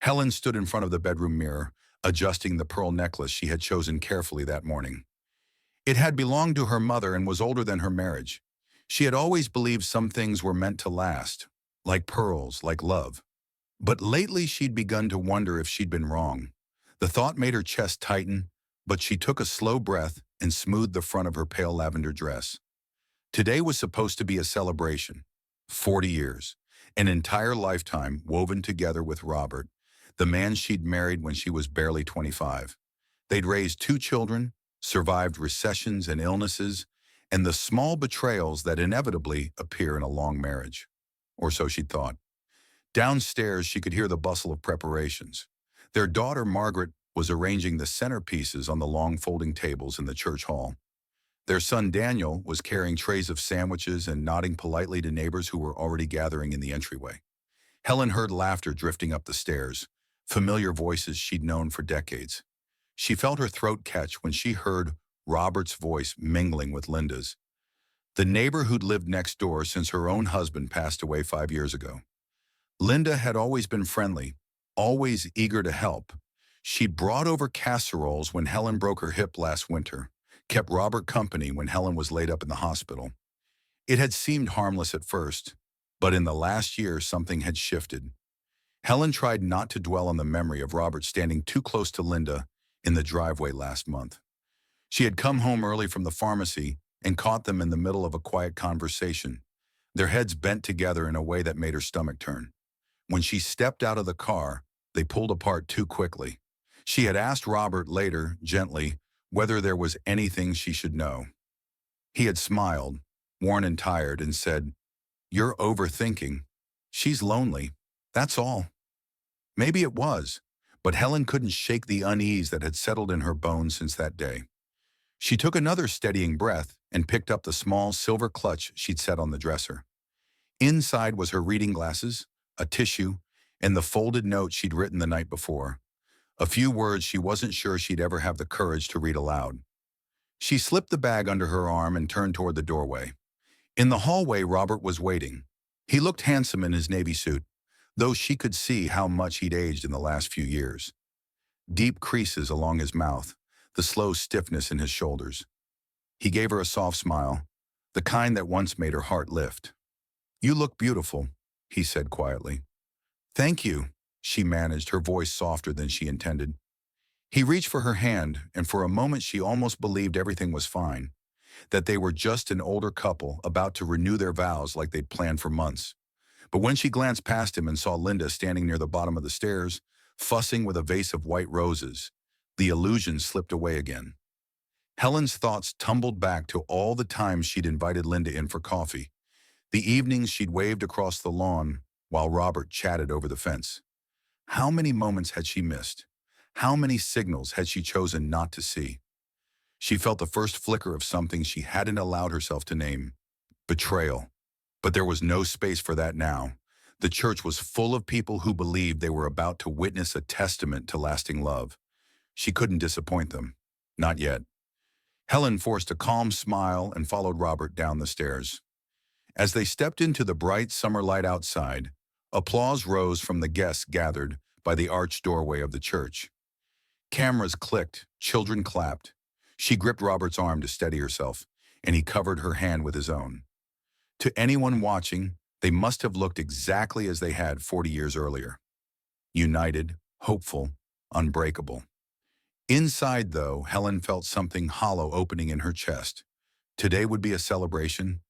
Helen stood in front of the bedroom mirror, adjusting the pearl necklace she had chosen carefully that morning. It had belonged to her mother and was older than her marriage. She had always believed some things were meant to last, like pearls, like love. But lately she'd begun to wonder if she'd been wrong. The thought made her chest tighten, but she took a slow breath and smoothed the front of her pale lavender dress. Today was supposed to be a celebration. 40 years, an entire lifetime woven together with Robert, the man she'd married when she was barely 25. They'd raised two children, survived recessions and illnesses, and the small betrayals that inevitably appear in a long marriage. Or so she'd thought. Downstairs, she could hear the bustle of preparations. Their daughter, Margaret, was arranging the centerpieces on the long folding tables in the church hall. Their son, Daniel, was carrying trays of sandwiches and nodding politely to neighbors who were already gathering in the entryway. Helen heard laughter drifting up the stairs, familiar voices she'd known for decades. She felt her throat catch when she heard Robert's voice mingling with Linda's, the neighbor who'd lived next door since her own husband passed away 5 years ago. Linda had always been friendly, always eager to help. She'd brought over casseroles when Helen broke her hip last winter, kept Robert company when Helen was laid up in the hospital. It had seemed harmless at first, but in the last year something had shifted. Helen tried not to dwell on the memory of Robert standing too close to Linda in the driveway last month. She had come home early from the pharmacy and caught them in the middle of a quiet conversation, their heads bent together in a way that made her stomach turn. When she stepped out of the car, they pulled apart too quickly. She had asked Robert later, gently, whether there was anything she should know. He had smiled, worn and tired, and said, "You're overthinking. She's lonely. That's all." Maybe it was, but Helen couldn't shake the unease that had settled in her bones since that day. She took another steadying breath and picked up the small silver clutch she'd set on the dresser. Inside was her reading glasses, a tissue, and the folded note she'd written the night before. A few words she wasn't sure she'd ever have the courage to read aloud. She slipped the bag under her arm and turned toward the doorway. In the hallway, Robert was waiting. He looked handsome in his navy suit, though she could see how much he'd aged in the last few years. Deep creases along his mouth, the slow stiffness in his shoulders. He gave her a soft smile, the kind that once made her heart lift. "You look beautiful," he said quietly. "Thank you," she managed, her voice softer than she intended. He reached for her hand, and for a moment she almost believed everything was fine, that they were just an older couple about to renew their vows like they'd planned for months. But when she glanced past him and saw Linda standing near the bottom of the stairs, fussing with a vase of white roses, the illusion slipped away again. Helen's thoughts tumbled back to all the times she'd invited Linda in for coffee, the evenings she'd waved across the lawn while Robert chatted over the fence. How many moments had she missed? How many signals had she chosen not to see? She felt the first flicker of something she hadn't allowed herself to name: betrayal. But there was no space for that now. The church was full of people who believed they were about to witness a testament to lasting love. She couldn't disappoint them. Not yet. Helen forced a calm smile and followed Robert down the stairs. As they stepped into the bright summer light outside, applause rose from the guests gathered by the arched doorway of the church. Cameras clicked, children clapped. She gripped Robert's arm to steady herself, and he covered her hand with his own. To anyone watching, they must have looked exactly as they had 40 years earlier. United, hopeful, unbreakable. Inside, though, Helen felt something hollow opening in her chest. Today would be a celebration,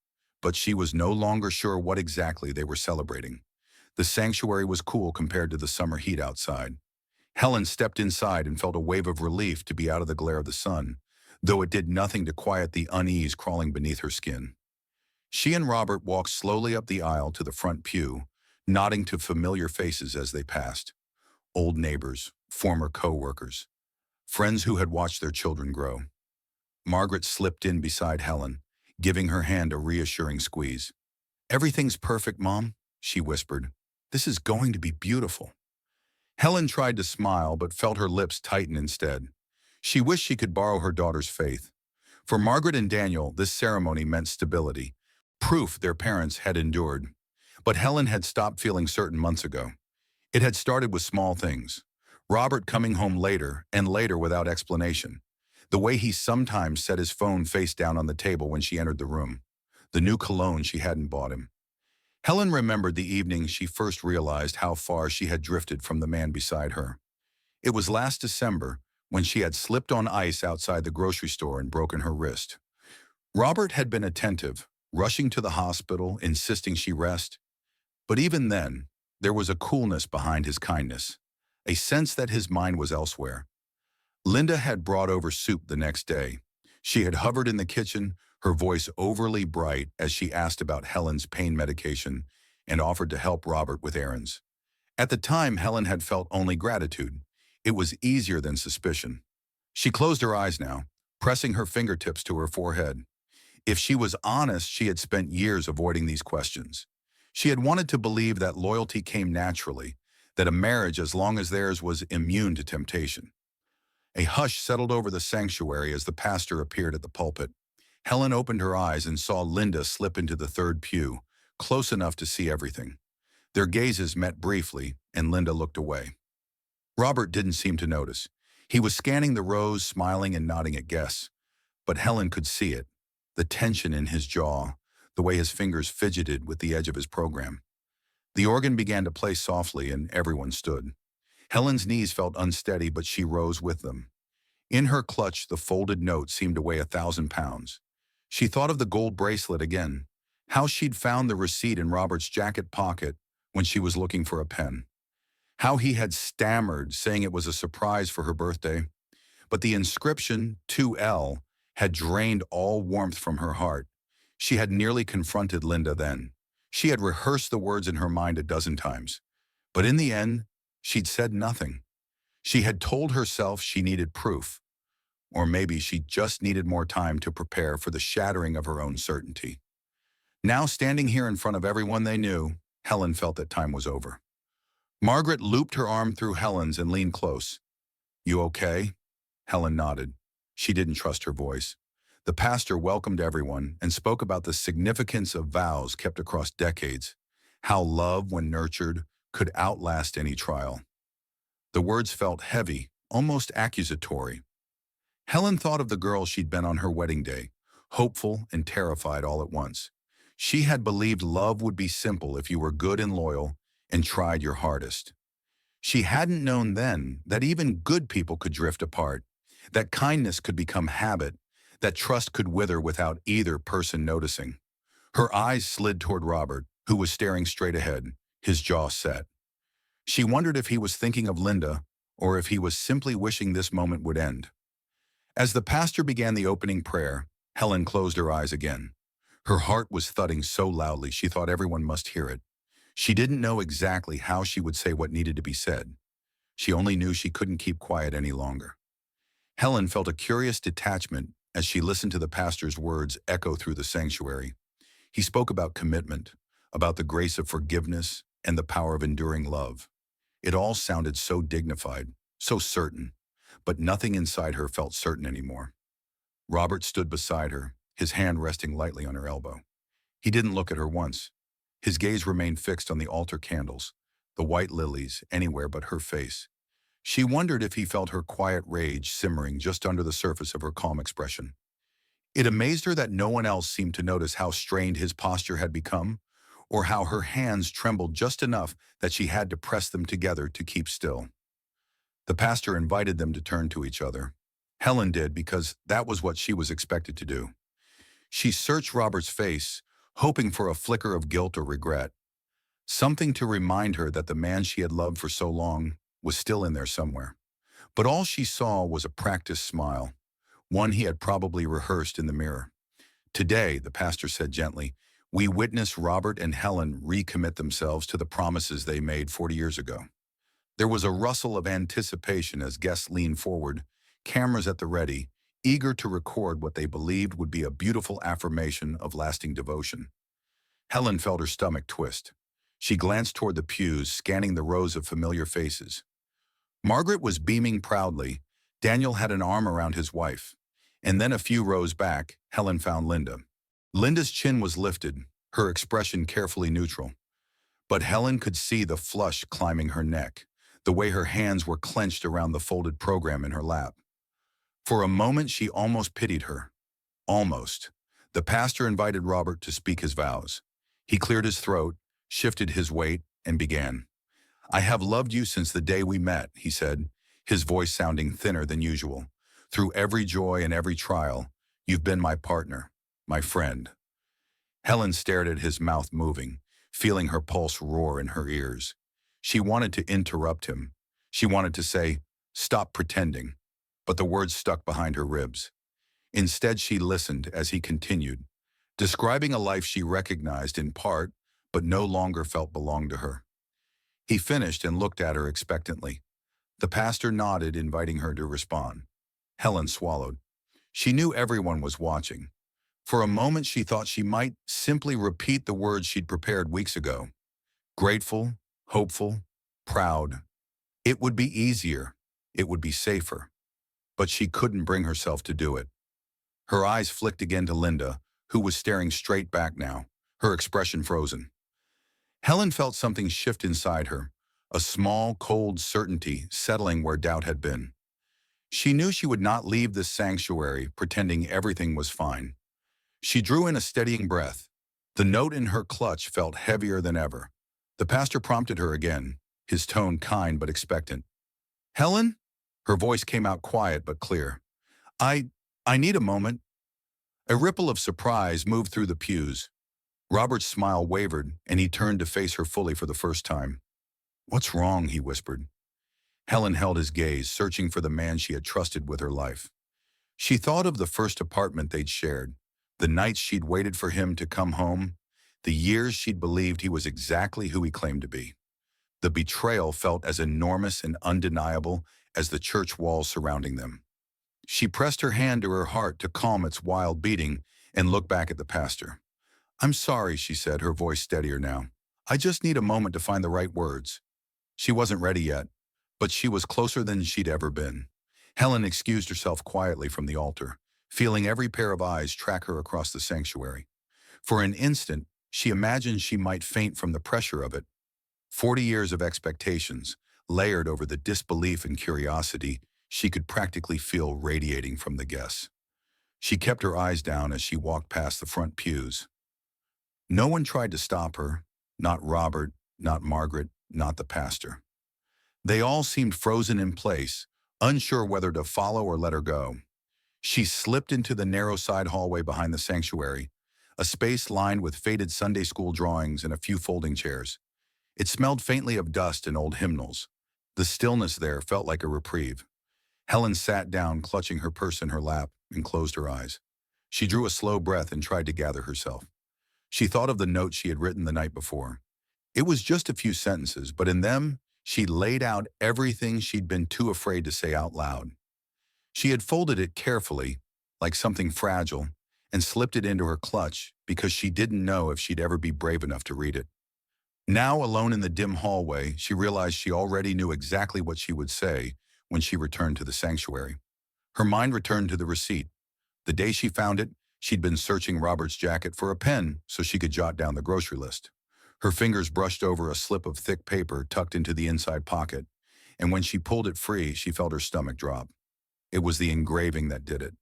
but she was no longer sure what exactly they were celebrating. The sanctuary was cool compared to the summer heat outside. Helen stepped inside and felt a wave of relief to be out of the glare of the sun, though it did nothing to quiet the unease crawling beneath her skin. She and Robert walked slowly up the aisle to the front pew, nodding to familiar faces as they passed. Old neighbors, former co-workers, friends who had watched their children grow. Margaret slipped in beside Helen, giving her hand a reassuring squeeze. "Everything's perfect, Mom," she whispered. "This is going to be beautiful." Helen tried to smile but felt her lips tighten instead. She wished she could borrow her daughter's faith. For Margaret and Daniel, this ceremony meant stability, proof their parents had endured. But Helen had stopped feeling certain months ago. It had started with small things. Robert coming home later and later without explanation. The way he sometimes set his phone face down on the table when she entered the room. The new cologne she hadn't bought him. Helen remembered the evening she first realized how far she had drifted from the man beside her. It was last December when she had slipped on ice outside the grocery store and broken her wrist. Robert had been attentive, rushing to the hospital, insisting she rest. But even then, there was a coolness behind his kindness, a sense that his mind was elsewhere. Linda had brought over soup the next day. She had hovered in the kitchen, her voice overly bright as she asked about Helen's pain medication and offered to help Robert with errands. At the time, Helen had felt only gratitude. It was easier than suspicion. She closed her eyes now, pressing her fingertips to her forehead. If she was honest, she had spent years avoiding these questions. She had wanted to believe that loyalty came naturally, that a marriage as long as theirs was immune to temptation. A hush settled over the sanctuary as the pastor appeared at the pulpit. Helen opened her eyes and saw Linda slip into the third pew, close enough to see everything. Their gazes met briefly, and Linda looked away. Robert didn't seem to notice. He was scanning the rows, smiling and nodding at guests. But Helen could see it, the tension in his jaw, the way his fingers fidgeted with the edge of his program. The organ began to play softly, and everyone stood. Helen's knees felt unsteady, but she rose with them. In her clutch, the folded note seemed to weigh 1,000 pounds. She thought of the gold bracelet again, how she'd found the receipt in Robert's jacket pocket when she was looking for a pen, how he had stammered, saying it was a surprise for her birthday. But the inscription, 2L, had drained all warmth from her heart. She had nearly confronted Linda then. She had rehearsed the words in her mind a dozen times. But in the end, she'd said nothing. She had told herself she needed proof. Or maybe she just needed more time to prepare for the shattering of her own certainty. Now, standing here in front of everyone they knew, Helen felt that time was over. Margaret looped her arm through Helen's and leaned close. "You okay?" Helen nodded. She didn't trust her voice. The pastor welcomed everyone and spoke about the significance of vows kept across decades, how love, when nurtured, could outlast any trial. The words felt heavy, almost accusatory. Helen thought of the girl she'd been on her wedding day, hopeful and terrified all at once. She had believed love would be simple if you were good and loyal and tried your hardest. She hadn't known then that even good people could drift apart, that kindness could become habit, that trust could wither without either person noticing. Her eyes slid toward Robert, who was staring straight ahead, his jaw set. She wondered if he was thinking of Linda or if he was simply wishing this moment would end. As the pastor began the opening prayer, Helen closed her eyes again. Her heart was thudding so loudly she thought everyone must hear it. She didn't know exactly how she would say what needed to be said. She only knew she couldn't keep quiet any longer. Helen felt a curious detachment as she listened to the pastor's words echo through the sanctuary. He spoke about commitment, about the grace of forgiveness, and the power of enduring love. It all sounded so dignified, so certain, but nothing inside her felt certain anymore. Robert stood beside her, his hand resting lightly on her elbow. He didn't look at her once. His gaze remained fixed on the altar candles, the white lilies, anywhere but her face. She wondered if he felt her quiet rage simmering just under the surface of her calm expression. It amazed her that no one else seemed to notice how strained his posture had become, or how her hands trembled just enough that she had to press them together to keep still. The pastor invited them to turn to each other. Helen did because that was what she was expected to do. She searched Robert's face, hoping for a flicker of guilt or regret, something to remind her that the man she had loved for so long was still in there somewhere. But all she saw was a practiced smile, one he had probably rehearsed in the mirror. "Today," the pastor said gently, "we witness Robert and Helen recommit themselves to the promises they made 40 years ago." There was a rustle of anticipation as guests leaned forward, cameras at the ready, eager to record what they believed would be a beautiful affirmation of lasting devotion. Helen felt her stomach twist. She glanced toward the pews, scanning the rows of familiar faces. Margaret was beaming proudly. Daniel had an arm around his wife. And then a few rows back, Helen found Linda. Linda's chin was lifted, her expression carefully neutral. But Helen could see the flush climbing her neck, the way her hands were clenched around the folded program in her lap. For a moment, she almost pitied her. Almost. The pastor invited Robert to speak his vows. He cleared his throat, shifted his weight, and began. "I have loved you since the day we met," he said, his voice sounding thinner than usual. "Through every joy and every trial, you've been my partner, my friend." Helen stared at his mouth moving, feeling her pulse roar in her ears. She wanted to interrupt him. She wanted to say, "Stop pretending," but the words stuck behind her ribs. Instead, she listened as he continued, describing a life she recognized in part, but no longer felt belonged to her. He finished and looked at her expectantly. The pastor nodded, inviting her to respond. Helen swallowed. She knew everyone was watching. For a moment, she thought she might simply repeat the words she'd prepared weeks ago. Grateful, hopeful, proud. It would be easier. It would be safer. But she couldn't bring herself to do it. Her eyes flicked again to Linda, who was staring straight back now, her expression frozen. Helen felt something shift inside her, a small, cold certainty settling where doubt had been. She knew she would not leave this sanctuary pretending everything was fine. She drew in a steadying breath. The note in her clutch felt heavier than ever. The pastor prompted her again, his tone kind but expectant. "Helen?" Her voice came out quiet but clear. I need a moment." A ripple of surprise moved through the pews. Robert's smile wavered, and he turned to face her fully for the first time. "What's wrong?" he whispered. Helen held his gaze, searching for the man she had trusted with her life. She thought of the first apartment they'd shared, the nights she'd waited for him to come home, the years she'd believed he was exactly who he claimed to be. The betrayal felt as enormous and undeniable as the church walls surrounding them. She pressed her hand to her heart to calm its wild beating and looked back at the pastor. "I'm sorry," she said, her voice steadier now. "I just need a moment to find the right words." She wasn't ready yet, but she was closer than she'd ever been. Helen excused herself quietly from the altar, feeling every pair of eyes track her across the sanctuary. For an instant, she imagined she might faint from the pressure of it. 40 years of expectations, layered over the disbelief and curiosity she could practically feel radiating from the guests. She kept her eyes down as she walked past the front pews. No one tried to stop her, not Robert, not Margaret, not the pastor. They all seemed frozen in place, unsure whether to follow or let her go. She slipped into the narrow side hallway behind the sanctuary, a space lined with faded Sunday school drawings and a few folding chairs. It smelled faintly of dust and old hymnals. The stillness there felt like a reprieve. Helen sat down, clutching her purse in her lap, and closed her eyes. She drew a slow breath and tried to gather herself. She thought of the note she had written the night before. It was just a few sentences, but in them, she laid out everything she'd been too afraid to say out loud. She had folded it carefully, like something fragile, and slipped it into her clutch because she didn't know if she'd ever be brave enough to read it. Now, alone in the dim hallway, she realized she already knew exactly what she would say when she returned to the sanctuary. Her mind returned to the receipt. The day she found it, she'd been searching Robert's jacket for a pen so she could jot down the grocery list. Her fingers brushed over a slip of thick paper tucked into the inside pocket, and when she pulled it free, she felt her stomach drop. It was the engraving that did it.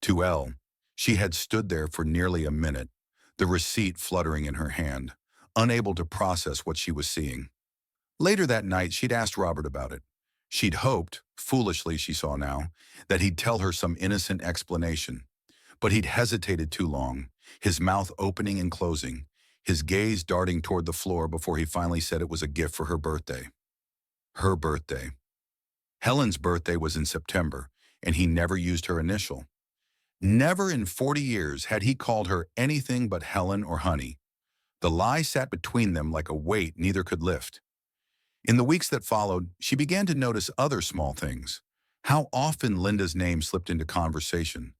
To L. She had stood there for nearly a minute, the receipt fluttering in her hand, unable to process what she was seeing. Later that night, she'd asked Robert about it. She'd hoped, foolishly she saw now, that he'd tell her some innocent explanation. But he'd hesitated too long, his mouth opening and closing, his gaze darting toward the floor before he finally said it was a gift for her birthday. Her birthday. Helen's birthday was in September, and he never used her initial. Never in 40 years had he called her anything but Helen or Honey. The lie sat between them like a weight neither could lift. In the weeks that followed, she began to notice other small things. How often Linda's name slipped into conversation.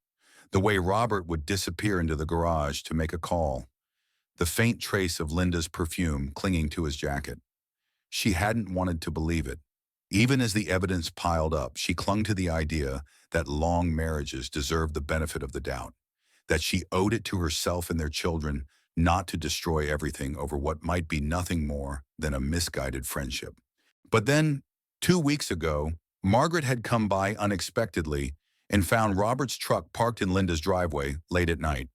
The way Robert would disappear into the garage to make a call. The faint trace of Linda's perfume clinging to his jacket. She hadn't wanted to believe it. Even as the evidence piled up, she clung to the idea that long marriages deserved the benefit of the doubt, that she owed it to herself and their children not to destroy everything over what might be nothing more than a misguided friendship. But then, 2 weeks ago, Margaret had come by unexpectedly and found Robert's truck parked in Linda's driveway late at night.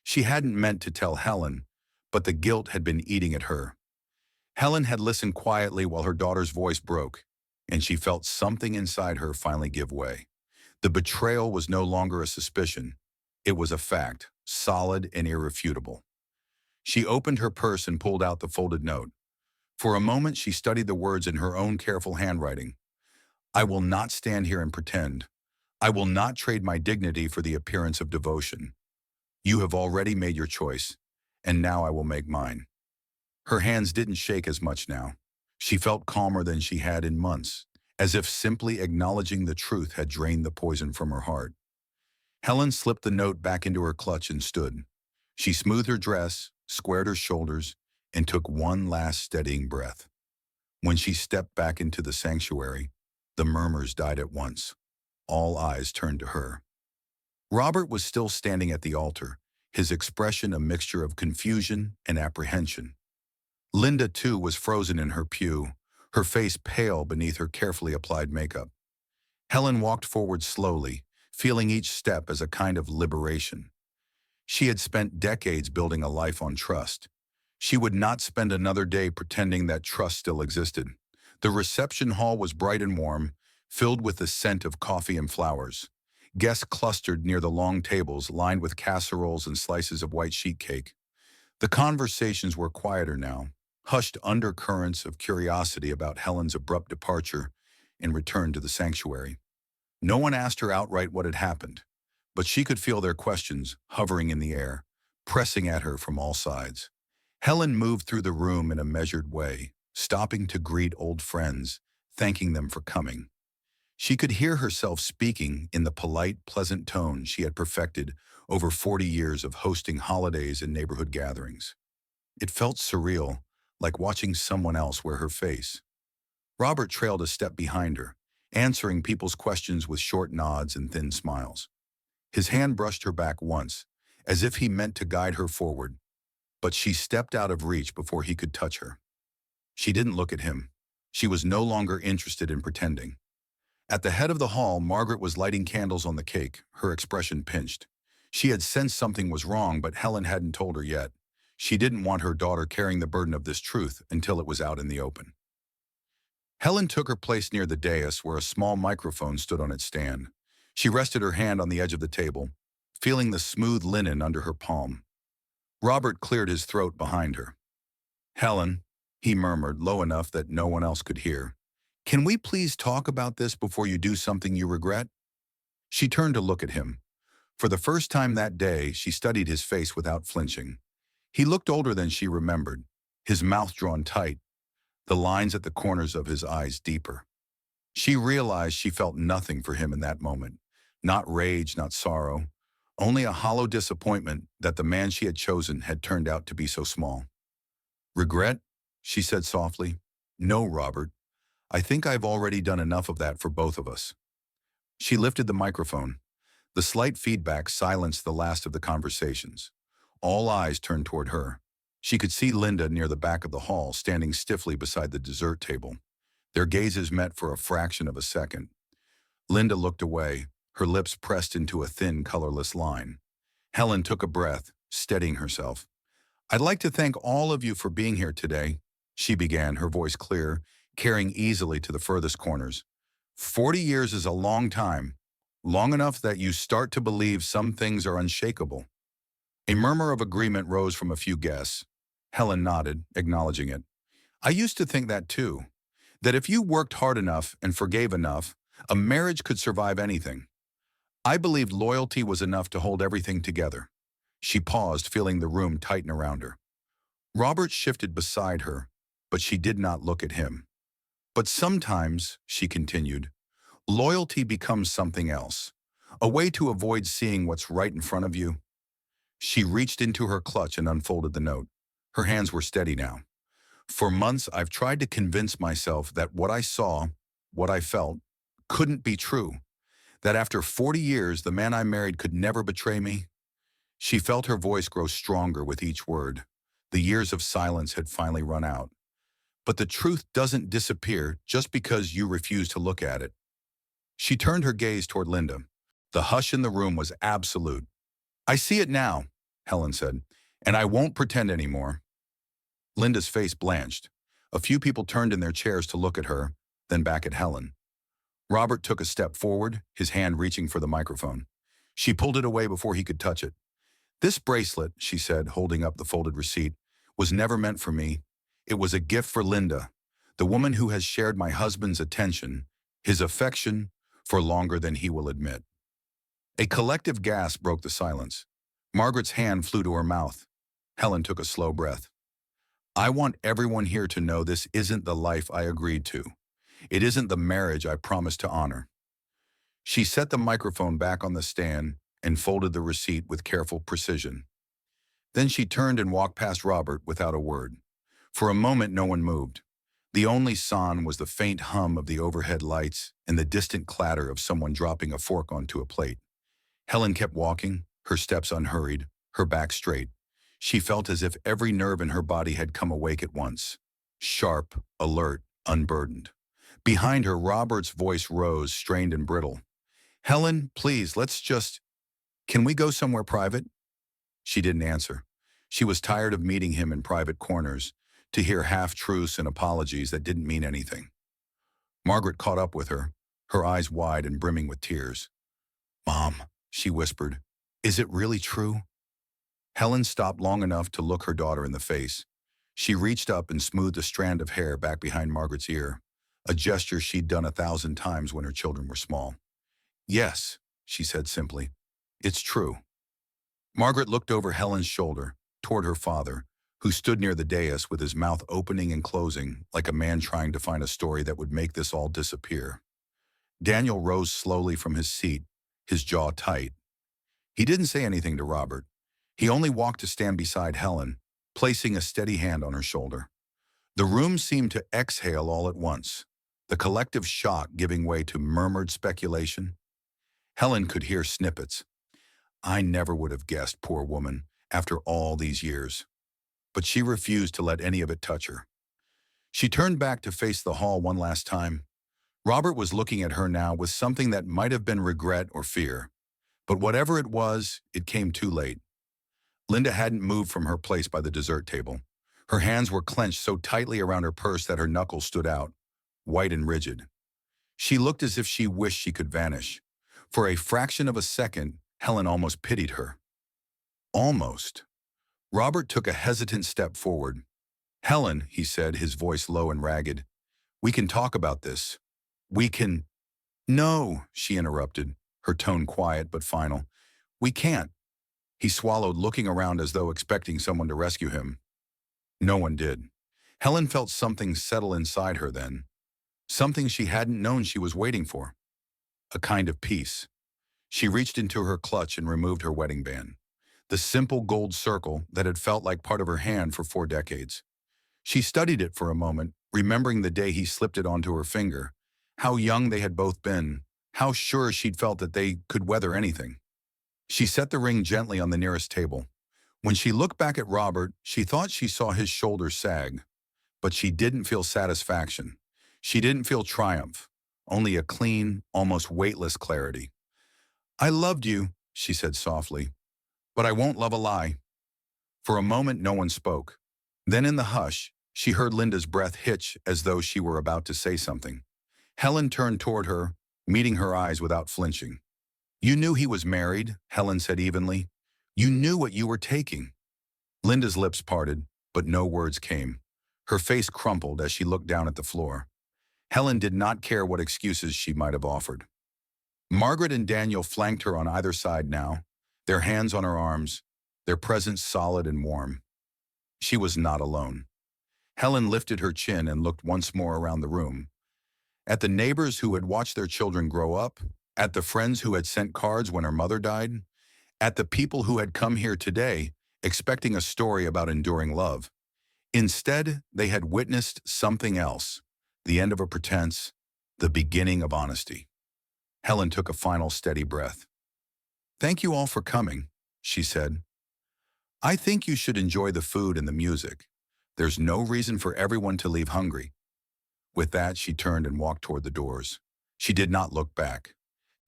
She hadn't meant to tell Helen, but the guilt had been eating at her. Helen had listened quietly while her daughter's voice broke, and she felt something inside her finally give way. The betrayal was no longer a suspicion. It was a fact, solid and irrefutable. She opened her purse and pulled out the folded note. For a moment, she studied the words in her own careful handwriting. I will not stand here and pretend. I will not trade my dignity for the appearance of devotion. You have already made your choice, and now I will make mine. Her hands didn't shake as much now. She felt calmer than she had in months, as if simply acknowledging the truth had drained the poison from her heart. Helen slipped the note back into her clutch and stood. She smoothed her dress, squared her shoulders, and took one last steadying breath. When she stepped back into the sanctuary, the murmurs died at once. All eyes turned to her. Robert was still standing at the altar, his expression a mixture of confusion and apprehension. Linda, too, was frozen in her pew, her face pale beneath her carefully applied makeup. Helen walked forward slowly, feeling each step as a kind of liberation. She had spent decades building a life on trust. She would not spend another day pretending that trust still existed. The reception hall was bright and warm, filled with the scent of coffee and flowers. Guests clustered near the long tables lined with casseroles and slices of white sheet cake. The conversations were quieter now, hushed undercurrents of curiosity about Helen's abrupt departure and return to the sanctuary. No one asked her outright what had happened, but she could feel their questions hovering in the air, pressing at her from all sides. Helen moved through the room in a measured way, stopping to greet old friends, thanking them for coming. She could hear herself speaking in the polite, pleasant tone she had perfected over 40 years of hosting holidays and neighborhood gatherings. It felt surreal, like watching someone else wear her face. Robert trailed a step behind her, answering people's questions with short nods and thin smiles. His hand brushed her back once, as if he meant to guide her forward, but she stepped out of reach before he could touch her. She didn't look at him. She was no longer interested in pretending. At the head of the hall, Margaret was lighting candles on the cake, her expression pinched. She had sensed something was wrong, but Helen hadn't told her yet. She didn't want her daughter carrying the burden of this truth until it was out in the open. Helen took her place near the dais where a small microphone stood on its stand. She rested her hand on the edge of the table, feeling the smooth linen under her palm. Robert cleared his throat behind her. Helen, he murmured, low enough that no one else could hear, can we please talk about this before you do something you regret? She turned to look at him. For the first time that day, she studied his face without flinching. He looked older than she remembered, his mouth drawn tight, the lines at the corners of his eyes deeper. She realized she felt nothing for him in that moment. Not rage, not sorrow, only a hollow disappointment that the man she had chosen had turned out to be so small. Regret? She said softly. No, Robert. I think I've already done enough of that for both of us. She lifted the microphone. The slight feedback silenced the last of the conversations. All eyes turned toward her. She could see Linda near the back of the hall, standing stiffly beside the dessert table. Their gazes met for a fraction of a second. Linda looked away, her lips pressed into a thin, colorless line. Helen took a breath, steadying herself. I'd like to thank all of you for being here today, she began, her voice clear, carrying easily to the furthest corners. 40 years is a long time, long enough that you start to believe some things are unshakable. A murmur of agreement rose from a few guests. Helen nodded, acknowledging it. I used to think that too, that if you worked hard enough and forgave enough, a marriage could survive anything. I believed loyalty was enough to hold everything together. She paused, feeling the room tighten around her. Robert shifted beside her, but she did not look at him. But sometimes, she continued, loyalty becomes something else, a way to avoid seeing what's right in front of you. She reached into her clutch and unfolded the note. Her hands were steady now. For months, I've tried to convince myself that what I saw, what I felt, couldn't be true. That after 40 years, the man I married could never betray me. She felt her voice grow stronger with each word. The years of silence had finally run out. But the truth doesn't disappear just because you refuse to look at it. She turned her gaze toward Linda. The hush in the room was absolute. I see it now, Helen said, and I won't pretend anymore. Linda's face blanched. A few people turned in their chairs to look at her, then back at Helen. Robert took a step forward, his hand reaching for the microphone. She pulled it away before he could touch it. This bracelet, she said, holding up the folded receipt, was never meant for me. It was a gift for Linda, the woman who has shared my husband's attention, his affection, for longer than he will admit. A collective gasp broke the silence. Margaret's hand flew to her mouth. Helen took a slow breath. I want everyone here to know this isn't the life I agreed to. It isn't the marriage I promised to honor. She set the microphone back on the stand and folded the receipt with careful precision. Then she turned and walked past Robert without a word. For a moment, no one moved. The only sound was the faint hum of the overhead lights and the distant clatter of someone dropping a fork onto a plate. Helen kept walking, her steps unhurried, her back straight. She felt as if every nerve in her body had come awake at once. Sharp, alert, unburdened. Behind her, Robert's voice rose, strained and brittle. Helen, please, can we go somewhere private? She didn't answer. She was tired of meeting him in private corners, to hear half-truths and apologies that didn't mean anything. Margaret caught up with her, her eyes wide and brimming with tears. Mom, she whispered, is it really true? Helen stopped long enough to look her daughter in the face. She reached up and smoothed a strand of hair back behind Margaret's ear, a gesture she'd done 1,000 times when her children were small. Yes, she said simply. It's true. Margaret looked over Helen's shoulder, toward her father, who stood near the dais with his mouth opening and closing like a man trying to find a story that would make this all disappear. Daniel rose slowly from his seat, his jaw tight. He didn't say anything to Robert. He only walked to stand beside Helen, placing a steady hand on her shoulder. The room seemed to exhale all at once, the collective shock giving way to murmured speculation. Helen could hear snippets. I never would have guessed, poor woman, after all these years. But she refused to let any of it touch her. She turned back to face the hall one last time. Robert was looking at her now with something that might have been regret or fear. But whatever it was, it came too late. Linda hadn't moved from her place by the dessert table. Her hands were clenched so tightly around her purse that her knuckles stood out, white and rigid. She looked as if she wished she could vanish. For a fraction of a second, Helen almost pitied her. Almost. Robert took a hesitant step forward. Helen, he said, his voice low and ragged, we can talk about this. We can... No, she interrupted, her tone quiet but final. We can't. He swallowed, looking around as though expecting someone to rescue him. No one did. Helen felt something settle inside her then. Something she hadn't known she was waiting for. A kind of peace. She reached into her clutch and removed her wedding band. The simple gold circle that had felt like part of her hand for 4 decades. She studied it for a moment, remembering the day he slipped it onto her finger. How young they had both been, how sure she'd felt that they could weather anything. She set the ring gently on the nearest table. When she looked back at Robert, she thought she saw his shoulders sag. But she didn't feel satisfaction. She didn't feel triumph, only a clean, almost weightless clarity. I loved you, she said softly, but I won't love a lie. For a moment, no one spoke. Then in the hush, she heard Linda's breath hitch as though she were about to say something. Helen turned toward her, meeting her eyes without flinching. You knew he was married, Helen said evenly. You knew what you were taking. Linda's lips parted, but no words came. Her face crumpled as she looked down at the floor. Helen did not care what excuses she might have offered. Margaret and Daniel flanked her on either side now, their hands on her arms, their presence solid and warm. She was not alone. Helen lifted her chin and looked once more around the room. At the neighbors who had watched their children grow up, at the friends who had sent cards when her mother died, at the people who had come here today expecting a story about enduring love. Instead, they had witnessed something else, the end of a pretense, the beginning of honesty. Helen took a final steady breath. Thank you all for coming, she said, I think you should enjoy the food and the music. There's no reason for everyone to leave hungry." With that, she turned and walked toward the doors. She did not look back.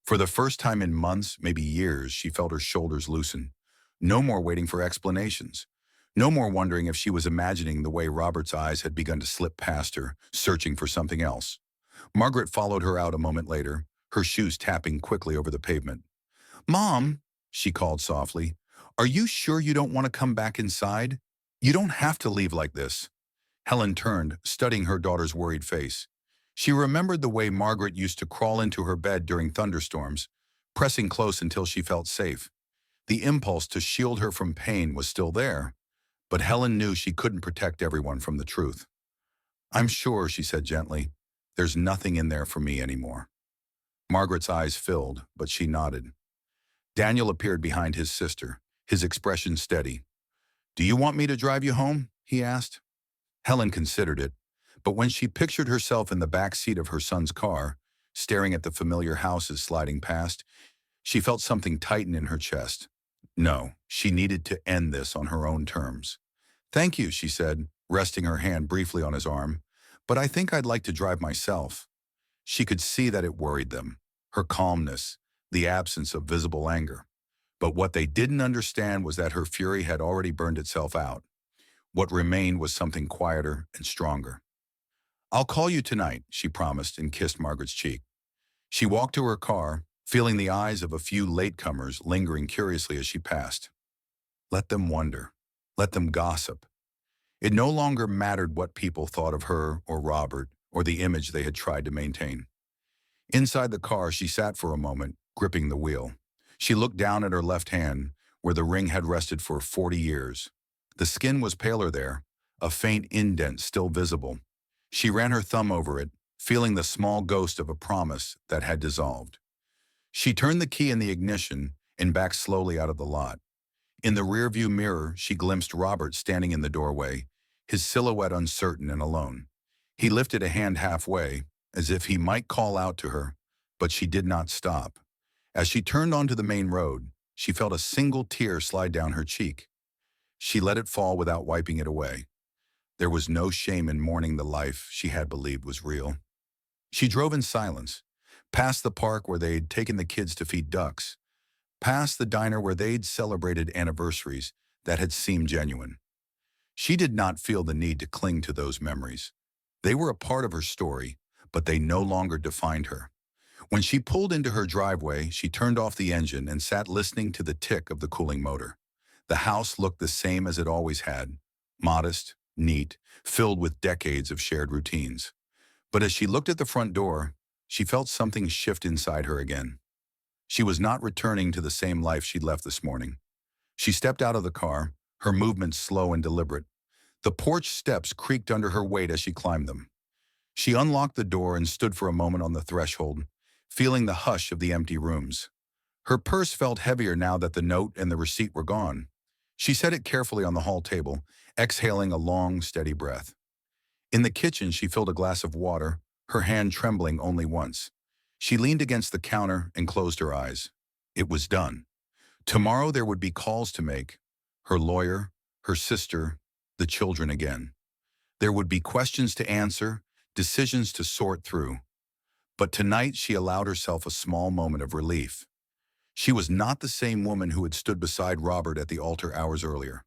For the first time in months, maybe years, she felt her shoulders loosen. No more waiting for explanations. No more wondering if she was imagining the way Robert's eyes had begun to slip past her, searching for something else. Margaret followed her out a moment later, her shoes tapping quickly over the pavement. "Mom," she called softly, "are you sure you don't want to come back inside? You don't have to leave like this." Helen turned, studying her daughter's worried face. She remembered the way Margaret used to crawl into her bed during thunderstorms, pressing close until she felt safe. The impulse to shield her from pain was still there, but Helen knew she couldn't protect everyone from the truth. "I'm sure," she said gently, "there's nothing in there for me anymore." Margaret's eyes filled, but she nodded. Daniel appeared behind his sister, his expression steady. "Do you want me to drive you home?" he asked. Helen considered it, but when she pictured herself in the back seat of her son's car, staring at the familiar houses sliding past, she felt something tighten in her chest. No, she needed to end this on her own terms. "Thank you," she said, resting her hand briefly on his arm, "but I think I'd like to drive myself." She could see that it worried them, her calmness, the absence of visible anger. But what they didn't understand was that her fury had already burned itself out. What remained was something quieter and stronger. "I'll call you tonight," she promised and kissed Margaret's cheek. She walked to her car, feeling the eyes of a few latecomers lingering curiously as she passed. Let them wonder. Let them gossip. It no longer mattered what people thought of her or Robert or the image they had tried to maintain. Inside the car, she sat for a moment, gripping the wheel. She looked down at her left hand, where the ring had rested for 40 years. The skin was paler there, a faint indent still visible. She ran her thumb over it, feeling the small ghost of a promise that had dissolved. She turned the key in the ignition and backed slowly out of the lot. In the rearview mirror, she glimpsed Robert standing in the doorway, his silhouette uncertain and alone. He lifted a hand halfway, as if he might call out to her, but she did not stop. As she turned onto the main road, she felt a single tear slide down her cheek. She let it fall without wiping it away. There was no shame in mourning the life she had believed was real. She drove in silence, past the park where they'd taken the kids to feed ducks, past the diner where they'd celebrated anniversaries that had seemed genuine. She did not feel the need to cling to those memories. They were a part of her story, but they no longer defined her. When she pulled into her driveway, she turned off the engine and sat listening to the tick of the cooling motor. The house looked the same as it always had, modest, neat, filled with decades of shared routines. But as she looked at the front door, she felt something shift inside her again. She was not returning to the same life she'd left this morning. She stepped out of the car, her movements slow and deliberate. The porch steps creaked under her weight as she climbed them. She unlocked the door and stood for a moment on the threshold, feeling the hush of the empty rooms. Her purse felt heavier now that the note and the receipt were gone. She set it carefully on the hall table, exhaling a long, steady breath. In the kitchen, she filled a glass of water, her hand trembling only once. She leaned against the counter and closed her eyes. It was done. Tomorrow there would be calls to make. Her lawyer, her sister, the children again. There would be questions to answer, decisions to sort through. But tonight she allowed herself a small moment of relief. She was not the same woman who had stood beside Robert at the altar hours earlier.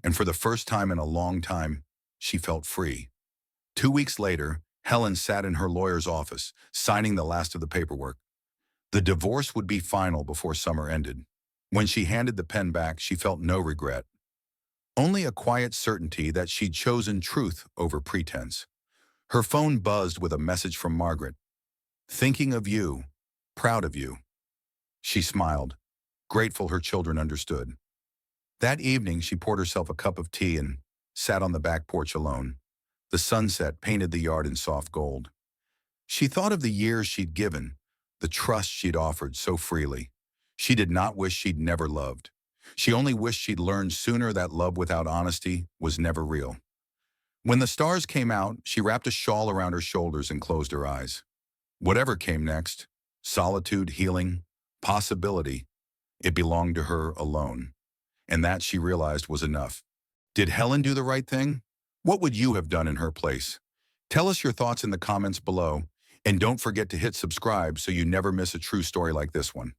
And for the first time in a long time, she felt free. 2 weeks later, Helen sat in her lawyer's office, signing the last of the paperwork. The divorce would be final before summer ended. When she handed the pen back, she felt no regret. Only a quiet certainty that she'd chosen truth over pretense. Her phone buzzed with a message from Margaret. "Thinking of you. Proud of you." She smiled, grateful her children understood. That evening, she poured herself a cup of tea and sat on the back porch alone. The sunset painted the yard in soft gold. She thought of the years she'd given, the trust she'd offered so freely. She did not wish she'd never loved. She only wished she'd learned sooner that love without honesty was never real. When the stars came out, she wrapped a shawl around her shoulders and closed her eyes. Whatever came next, solitude, healing, possibility, it belonged to her alone. and that she realized was enough. Did Helen do the right thing? What would you have done in her place? Tell us your thoughts in the comments below, and don't forget to hit subscribe so you never miss a true story like this one.